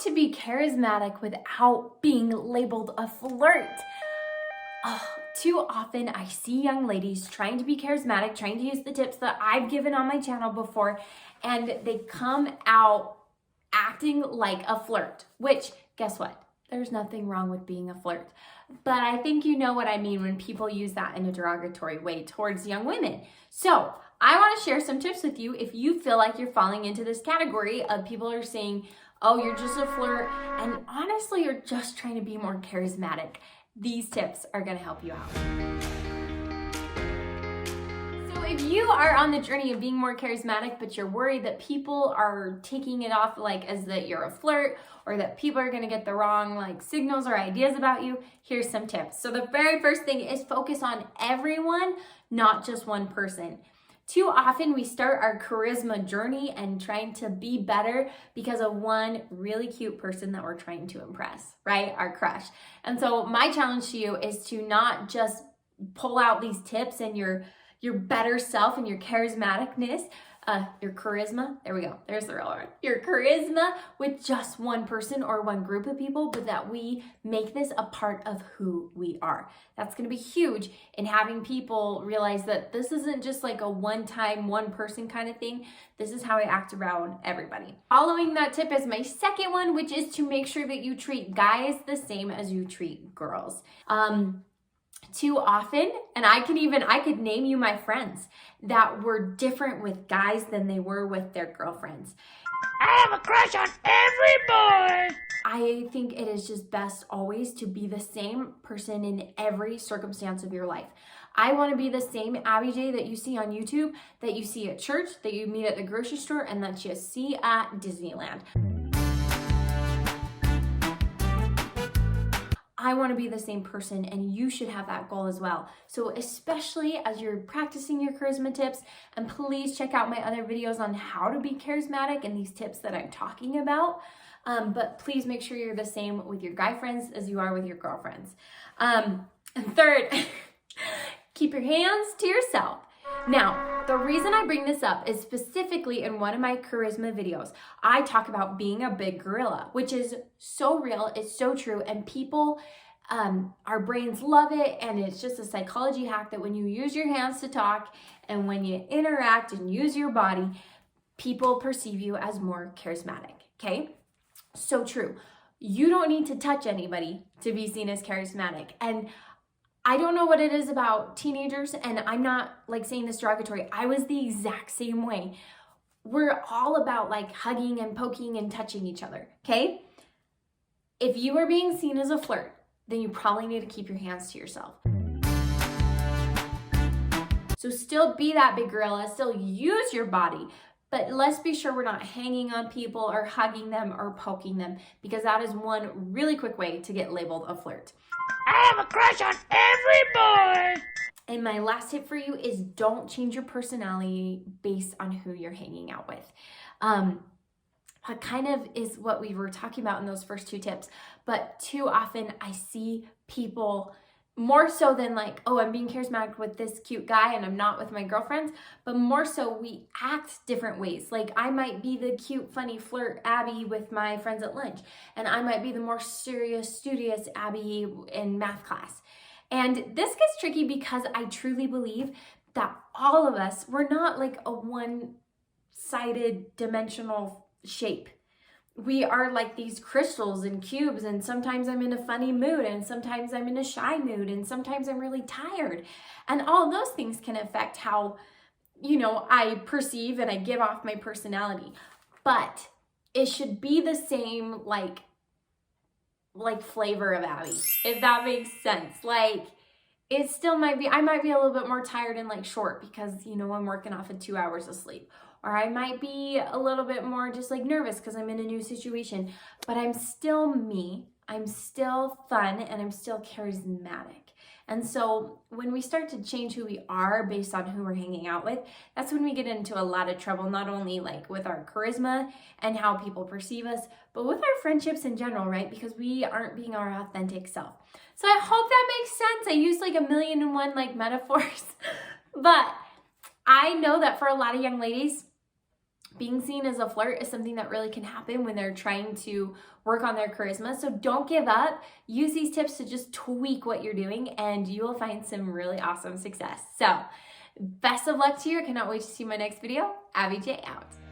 to be charismatic without being labeled a flirt? Oh, too often I see young ladies trying to be charismatic, trying to use the tips that I've given on my channel before, and they come out acting like a flirt, which, guess what? There's nothing wrong with being a flirt. But I think you know what I mean when people use that in a derogatory way towards young women. So I want to share some tips with you if you feel like you're falling into this category of people are saying, oh, you're just a flirt, and honestly, you're just trying to be more charismatic. These tips are going to help you out. So if you are on the journey of being more charismatic, but you're worried that people are taking it off like as that you're a flirt, or that people are going to get the wrong like signals or ideas about you, here's some tips. So the very first thing is focus on everyone, not just one person. Too often we start our charisma journey and trying to be better because of one really cute person that we're trying to impress, right? Our crush. And so my challenge to you is to not just pull out these tips and your better self and your charismaticness, your charisma, there we go, there's the real word, your charisma with just one person or one group of people, but that we make this a part of who we are. That's going to be huge in having people realize that this isn't just like a one-time, one-person kind of thing. This is how I act around everybody. Following that tip is my second one, which is to make sure that you treat guys the same as you treat girls. Too often, and I could name you my friends that were different with guys than they were with their girlfriends. I have a crush on every boy! I think it is just best always to be the same person in every circumstance of your life. I want to be the same Abbi J that you see on YouTube, that you see at church, that you meet at the grocery store, and that you see at Disneyland. I want to be the same person, and you should have that goal as well. So especially as you're practicing your charisma tips, and please check out my other videos on how to be charismatic and these tips that I'm talking about. But please make sure you're the same with your guy friends as you are with your girlfriends. And third, keep your hands to yourself. Now, the reason I bring this up is specifically in one of my charisma videos, I talk about being a big gorilla, which is so real, it's so true, and people, our brains love it, and it's just a psychology hack that when you use your hands to talk and when you interact and use your body, people perceive you as more charismatic, okay? So true. You don't need to touch anybody to be seen as charismatic, and I don't know what it is about teenagers, and I'm not like saying this derogatory. I was the exact same way. We're all about like hugging and poking and touching each other, okay? If you are being seen as a flirt, then you probably need to keep your hands to yourself. So still be that big gorilla, still use your body, but let's be sure we're not hanging on people or hugging them or poking them, because that is one really quick way to get labeled a flirt. I have a crush on every boy! And my last tip for you is don't change your personality based on who you're hanging out with. That kind of is what we were talking about in those first two tips. But too often I see people more so than like, oh, I'm being charismatic with this cute guy and I'm not with my girlfriends, but more so we act different ways. Like I might be the cute, funny flirt Abbi with my friends at lunch, and I might be the more serious, studious Abbi in math class. And this gets tricky because I truly believe that all of us, we're not like a one-sided dimensional shape. We are like these crystals and cubes, and sometimes I'm in a funny mood, and sometimes I'm in a shy mood, and sometimes I'm really tired. And all those things can affect how, I perceive and I give off my personality. But it should be the same like flavor of Abbi, if that makes sense. Like it still might be, I might be a little bit more tired and like short because, I'm working off of 2 hours of sleep. Or I might be a little bit more just like nervous because I'm in a new situation, but I'm still me, I'm still fun, and I'm still charismatic. And so when we start to change who we are based on who we're hanging out with, that's when we get into a lot of trouble, not only like with our charisma and how people perceive us, but with our friendships in general, right? Because we aren't being our authentic self. So I hope that makes sense. I used like 1,000,001 like metaphors, but I know that for a lot of young ladies, being seen as a flirt is something that really can happen when they're trying to work on their charisma. So don't give up. Use these tips to just tweak what you're doing and you will find some really awesome success. So best of luck to you. I cannot wait to see my next video. Abbi J out.